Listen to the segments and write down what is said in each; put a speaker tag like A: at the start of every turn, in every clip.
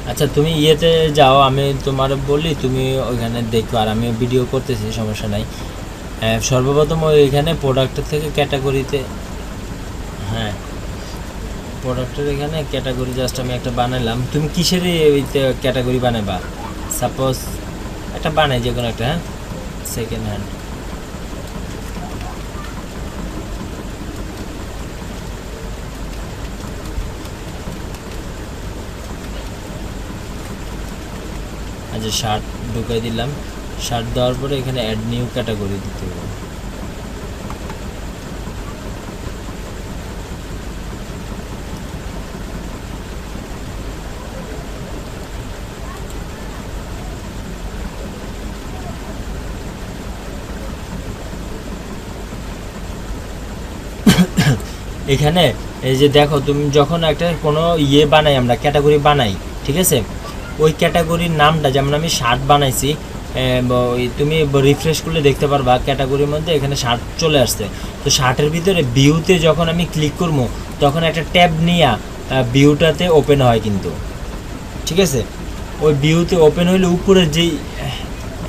A: আচ্ছা তুমি ইয়েতে যাও, আমি তোমার বলি, তুমি ওইখানে দেখো, আর আমি ভিডিও করতেছি, সমস্যা নাই। সর্বপ্রথম ওইখানে প্রোডাক্টের থেকে ক্যাটাগরিতে, হ্যাঁ প্রোডাক্টের এখানে ক্যাটাগরি জাস্ট আমি একটা বানাইলাম। তুমি কিসের ওইতে ক্যাটাগরি বানাবা? সাপোজ একটা বানাই, যে কোনো একটা, হ্যাঁ সেকেন্ড হ্যান্ড। আচ্ছা শার্ট ঢুকাই দিলাম। শার্ট দেওয়ার পরে এখানে অ্যাড নিউ ক্যাটাগরি দিতে হবে। এখানে এই যে দেখো, তুমি যখন একটা কোনো ইয়ে বানাই, আমরা ক্যাটাগরি বানাই, ঠিক আছে, ওই ক্যাটাগরির নামটা, যেমন আমি শার্ট বানাইছি, ওই তুমি রিফ্রেশ করলে দেখতে পারবা ক্যাটাগরির মধ্যে এখানে শার্ট চলে আসছে। তো শার্টের ভিতরে ভিউতে যখন আমি ক্লিক করবো, তখন একটা ট্যাব নিয়ে ভিউটাতে ওপেন হয় কিন্তু, ঠিক আছে। ওই ভিউতে ওপেন হইলে উপরের যেই,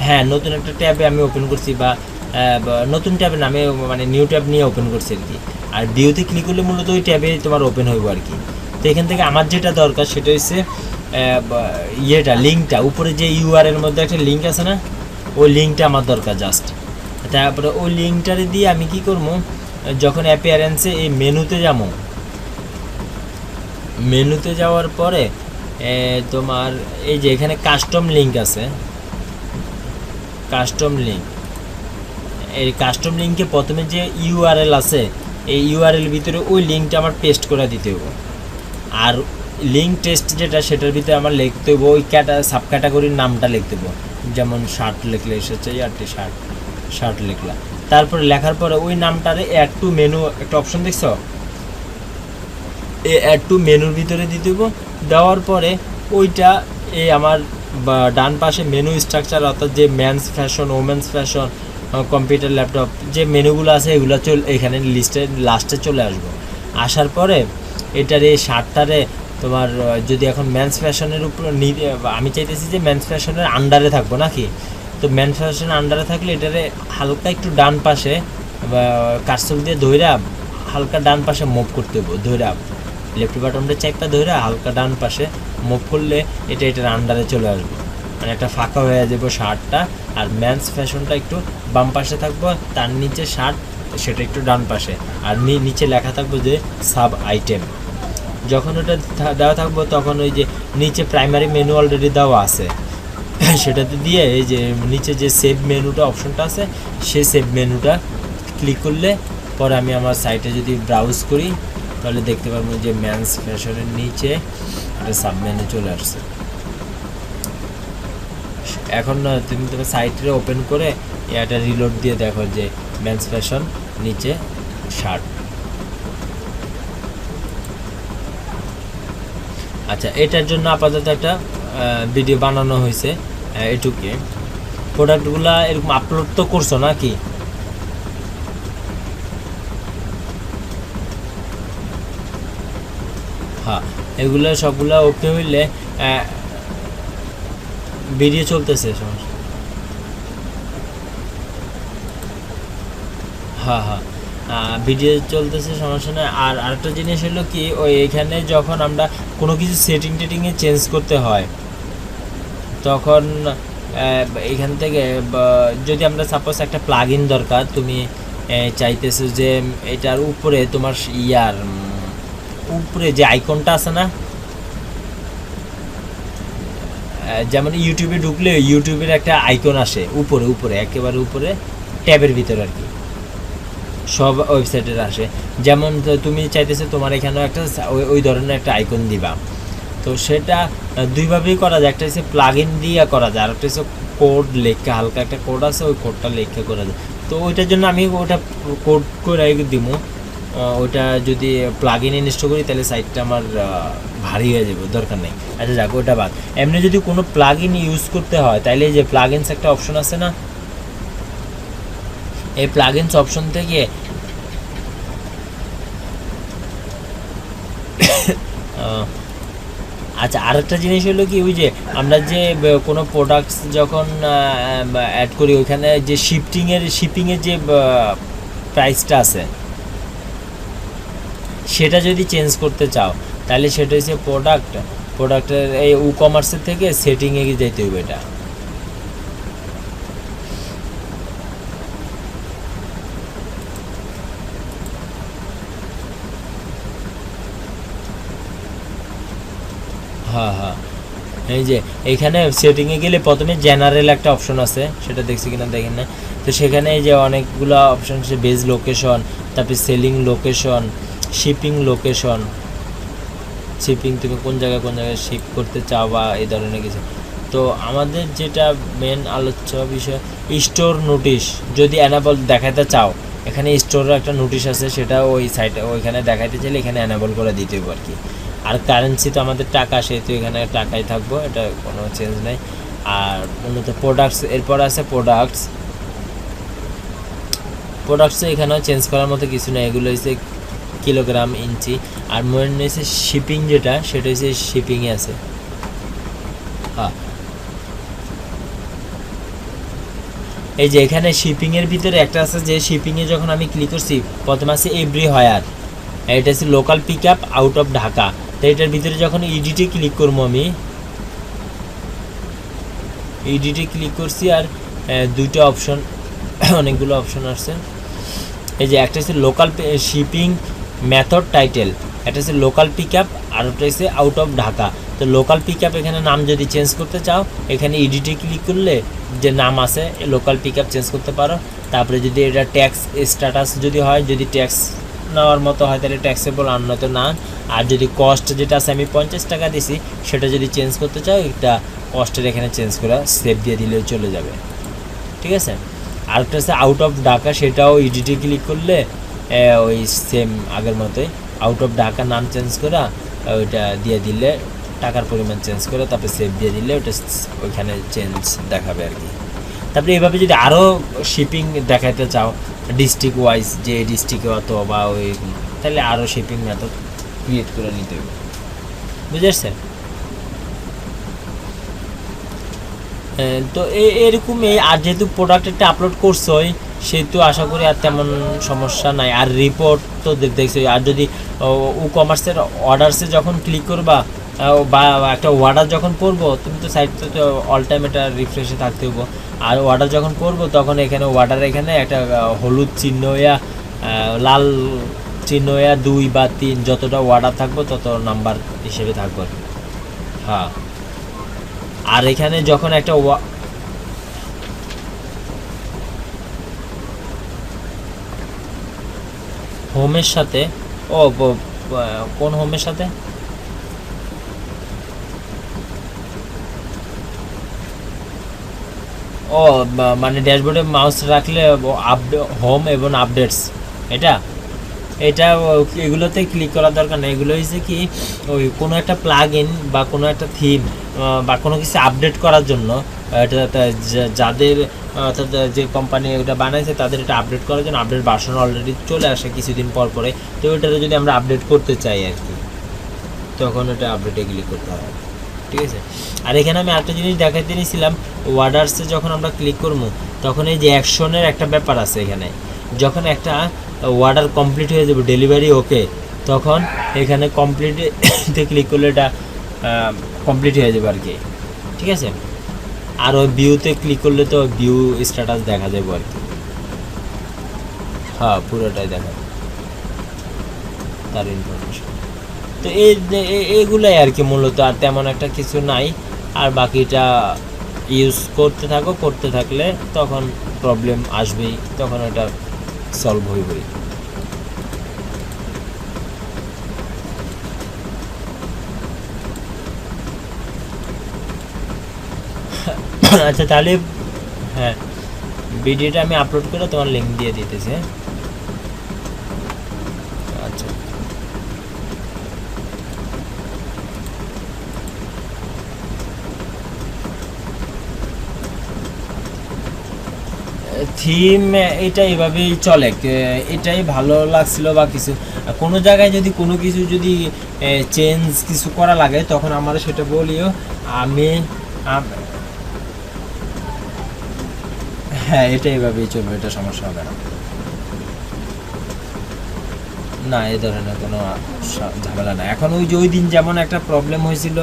A: হ্যাঁ নতুন একটা ট্যাবে আমি ওপেন করছি, বা নতুন ট্যাবে না, আমি মানে নিউ ট্যাব নিয়ে ওপেন করছি আর কি। আর ভিউতে ক্লিক করলে মূলত ওই ট্যাবে তোমার ওপেন হইব আর কি। তো এখান থেকে আমার যেটা দরকার সেটা হচ্ছে ইয়েটা, লিঙ্কটা, উপরে যে ইউআরএল মধ্যে একটা লিঙ্ক আছে না, ওই লিঙ্কটা আমার দরকার জাস্ট। তারপরে ওই লিঙ্কটারে দিয়ে আমি কি করবো, যখন অ্যাপিয়ারেন্সে এই মেনুতে যাবো, মেনুতে যাওয়ার পরে তোমার এই যে এখানে কাস্টম লিঙ্ক আছে, কাস্টম লিঙ্ক, এই কাস্টম লিঙ্কে প্রথমে যে ইউআরএল আছে, এই ইউআরএল ভিতরে ওই লিঙ্কটা আমার পেস্ট করে দিতে হবে। আর লিঙ্ক টেস্ট যেটা, সেটার ভিতরে আমার লিখতে হবে ওই সাব ক্যাটাগরির নামটা লিখতে হবে। যেমন শার্ট লিখলে এসেছে ইয়ারটি শার্ট, শার্ট লিখলাম। তারপরে লেখার পরে ওই নামটারে অ্যাড টু মেনু একটা অপশন দেখছো, এই অ্যাড টু মেনুর ভিতরে দিতে হবে। দেওয়ার পরে ওইটা এই আমার ডান পাশে মেনু স্ট্রাকচার, অর্থাৎ যে men's fashion, women's fashion, computer, laptop, যে মেনুগুলো আছে এগুলো এখানে লিস্টে লাস্টে চলে আসবো। আসার পরে এটার এই শার্টটারে তোমার যদি এখন মেন্স ফ্যাশনের উপর আমি চাইতেছি যে মেন্স ফ্যাশনের আন্ডারে থাকবো নাকি। তো মেন্স ফ্যাশনের আন্ডারে থাকলে এটারে হালকা একটু ডান পাশে কার্সর দিয়ে ধইরা হালকা ডান পাশে মুভ করতে হবে, ধইরা লেফট বাটনটা চাইপটা ধইরা হালকা ডান পাশে মুভ করলে এটা এটার আন্ডারে চলে আসবে, মানে একটা ফাঁকা হয়ে যাবে শার্টটা। আর মেন্স ফ্যাশনটা একটু বাম পাশে থাকবো, তার নিচে শার্ট সেটা একটু ডান পাশে, আর নিচে লেখা থাকবো যে সাব আইটেম। যখন ওটা দেওয়া থাকবো তখন ওই যে নিচে প্রাইমারি মেনু অলরেডি দেওয়া আছে, সেটাতে দিয়ে এই যে নিচে যে সেভ মেনুটা অপশনটা আছে, সেই সেভ মেনুটা ক্লিক করলে পরে আমি আমার সাইটে যদি ব্রাউজ করি, তাহলে দেখতে পারবো যে মেন্স ফ্যাশনের নিচে একটা সাব মেনু চলে আসছে। এখন তুমি তোমার সাইটে ওপেন করে এটা রিলোড দিয়ে দেখো যে মেন্স ফ্যাশন নিচে শার্ট। আচ্ছা এটার জন্য আপাতত একটা ভিডিও বানানো হয়েছে এটুকে। প্রোডাক্টগুলা এরকম আপলোড তো করছো নাকি? হ্যাঁ এগুলো সবগুলো ওকে হইলে ভিডিও চলতেছে, সমস্যা, হ্যাঁ হ্যাঁ ভিডিও চলতেছে, সমস্যা নেই। আর আরেকটা জিনিস হলো কি, ওই এখানে যখন আমরা কোনো কিছু সেটিংয়ে চেঞ্জ করতে হয়, তখন এখান থেকে যদি আমরা সাপোজ একটা প্লাগ ইন দরকার, তুমি চাইতেছো যে এটার উপরে তোমার ইয়ার উপরে যে আইকনটা আছে না, যেমন ইউটিউবে ঢুকলে ইউটিউবের একটা আইকন আসে উপরে উপরে একেবারে উপরে ট্যাবের ভিতরে আর কি, সব ওয়েবসাইটের আসে। যেমন তুমি চাইতেছো তোমার এখানেও একটা ওই ধরনের একটা আইকন দিবা। তো সেটা দুইভাবেই করা যায়, একটা হচ্ছে প্লাগ ইন দিয়ে করা যায়, আর একটা হচ্ছে কোড লেখা, হালকা একটা কোড আছে ওই কোডটা লেখা করা যায়। তো ওইটার জন্য আমি ওটা কোড করে দিব। ওইটা যদি প্লাগ ইন ইনস্টল করি তাহলে সাইটটা আমার ভারী হয়ে যাবে, দরকার নেই। আচ্ছা যাক ওটা বাদ। এমনি যদি কোনো প্লাগ ইন ইউজ করতে হয় তাহলে যে প্লাগ ইনস একটা অপশন আছে না, এই প্লাগ ইনস অপশন থেকে আচ্ছা, আরেকটা জিনিস হলো কি, ওই যে আমরা যে কোনো প্রোডাক্টস যখন অ্যাড করি, ওইখানে যে শিপিংয়ের যে প্রাইসটা আছে, সেটা যদি চেঞ্জ করতে চাও তাহলে সেটা হচ্ছে প্রোডাক্টের এই কমার্সের থেকে সেটিংয়ে যেতে হবে। এটা হ্যাঁ হ্যাঁ, এই যে এইখানে সেটিংয়ে গেলে প্রথমে জেনারেল একটা অপশন আছে, সেটা দেখছি কিনা দেখেন না। তো সেখানে এই যে অনেকগুলো অপশন আছে, বেজ লোকেশন, তারপরে selling location, shipping location, shipping তুমি কোন জায়গায় শিপ করতে চাও বা এই ধরনের কিছু। তো আমাদের যেটা মেন আলোচ্য বিষয়, স্টোর নোটিশ যদি অ্যানাবল দেখাতে চাও, এখানে স্টোরের একটা নোটিশ আছে, সেটা ওই সাইটে ওইখানে দেখাইতে চাইলে এখানে অ্যানাবল করে দিতে হবে আর কি। আর কারেন্সি তো আমাদের টাকা, সেহেতু এখানে টাকাই থাকবো, এটা কোনো চেঞ্জ নেই। আর মূলত প্রোডাক্টস, এরপর আছে প্রোডাক্টসে এখানেও চেঞ্জ করার মতো কিছু নেই, এগুলো হচ্ছে কিলোগ্রাম, ইঞ্চি। আর মেন হচ্ছে শিপিং, যেটা সেটা হচ্ছে শিপিংয়ে আছে। হ্যাঁ, এই যে এখানে শিপিংয়ের ভিতরে একটা আছে, যে শিপিংয়ে যখন আমি ক্লিক করছি প্রথমে আছে এভরি হায়ার, এটা হচ্ছে local pick up out of Dhaka. তো এটার ভিতরে যখন ইডিটে ক্লিক করবো, আমি ইডিটে ক্লিক করছি, আর দুইটা অপশন, অনেকগুলো অপশন আসছে। এই যে একটা হচ্ছে লোকাল শিপিং মেথড টাইটেল, একটা হচ্ছে লোকাল পিক আপ, আর একটা হচ্ছে আউট অফ ঢাকা। তো লোকাল পিক আপ এখানে নাম যদি চেঞ্জ করতে চাও, এখানে এডিটে ক্লিক করলে যে নাম আছে লোকাল পিক আপ চেঞ্জ করতে পারো। তারপরে যদি এটা ট্যাক্স স্ট্যাটাস যদি হয়, যদি ট্যাক্স নেওয়ার মতো হয় তাহলে ট্যাক্সেবল, আর নয়তো না। আর যদি কস্ট যেটা আছে আমি 50 টাকা দিছি, সেটা যদি চেঞ্জ করতে চাও, এটা কস্টের এখানে চেঞ্জ করে সেভ দিয়ে দিলেও চলে যাবে, ঠিক আছে। আরেকটা হচ্ছে আউট অফ ঢাকা, সেটাও ইডিটে ক্লিক করলে ওই সেম আগের মতোই আউট অফ ঢাকা নাম চেঞ্জ করা, ওইটা দিয়ে দিলে টাকার পরিমাণ চেঞ্জ করে তারপরে সেভ দিয়ে দিলে ওটা ওইখানে চেঞ্জ দেখাবে আর কি। তারপরে এইভাবে যদি আরও শিপিং দেখাতে চাও ডিস্ট্রিক্ট ওয়াইজ, যে ডিস্ট্রিক্টে অত বা ওই, তাহলে আরও শিপিং মেথড ক্রিয়েট করে নিতে হবে, বুঝতে পারছেন। তো এরকম আর যেহেতু প্রোডাক্ট একটা আপলোড করছোই, সেহেতু আশা করি আর তেমন সমস্যা নাই। আর রিপোর্ট তো দেখছি, আর যদি কমার্সের অর্ডারসে যখন ক্লিক করবা বা একটা অর্ডার যখন পড়বো, তুমি তো সাইটে তো অল টাইম এটা রিফ্রেশে থাকতে হবো। আর অর্ডার যখন পড়বো তখন এখানে অর্ডার এখানে একটা হলুদ চিহ্ন ইয়া লাল চিহ্ন ইয়া 2 বা 3 যতটা অর্ডার থাকবো তত নাম্বার হিসেবে থাকবো। হ্যাঁ, আর এখানে যখন একটা হোমের সাথে, কোন হোমের সাথে, মানে ড্যাশবোর্ডে মাউস রাখলে হোম এবং আপডেটস, এটা এগুলোতে ক্লিক করার দরকার নেই। এগুলো হচ্ছে কি, ওই কোনো একটা প্লাগ ইন বা কোনো একটা থিম বা কোনো কিছু আপডেট করার জন্য, এটা যাদের অর্থাৎ যে কোম্পানি ওটা বানাইছে তাদের এটা আপডেট করার জন্য, আপডেট ভার্সন অলরেডি চলে আসে কিছুদিন পরে। তো ওইটাতে যদি আমরা আপডেট করতে চাই আর কি, তখন ওটা আপডেটে ক্লিক করতে হবে, ঠিক আছে। আর এখানে আমি আরেকটা জিনিস দেখাইতে নিয়েছিলাম, অর্ডারসে যখন আমরা ক্লিক করবো তখন এই যে অ্যাকশনের একটা ব্যাপার আছে এখানে, যখন একটা অর্ডার কমপ্লিট হয়ে যাবে, ডেলিভারি ওকে, তখন এখানে কমপ্লিটে ক্লিক করলে এটা কমপ্লিট হয়ে যাবে আর কি, ঠিক আছে। আর ওই ভিউতে ক্লিক করলে তো ভিউ স্ট্যাটাস দেখা যাবে আর কি, হ্যাঁ পুরোটাই দেখা তার ইনফরমেশন। তো এইগুলাই আর কি মূলত, আর তেমন একটা কিছু নাই। আর বাকিটা ইউজ করতে থাকলে তখন প্রবলেম আসবেই, তখন ওটা সলভ হইবই। আচ্ছা তাহলে হ্যাঁ, ভিডিওটা আমি আপলোড করে তোমার লিঙ্ক দিয়ে দিতেছি। আচ্ছা, থিম এটা এভাবেই চলে, এটাই ভালো লাগছিল বা কিছু কোনো জায়গায় যদি কোনো কিছু যদি চেঞ্জ কিছু করা লাগে তখন আমার সেটা বলিও, আমি হ্যাঁ এটা এভাবেই চলবে, এটা সমস্যা হবে না। না এই ধরনের কোনো ঝামেলা না। এখন ওই যে ওই দিন যেমন একটা প্রবলেম হয়েছিল,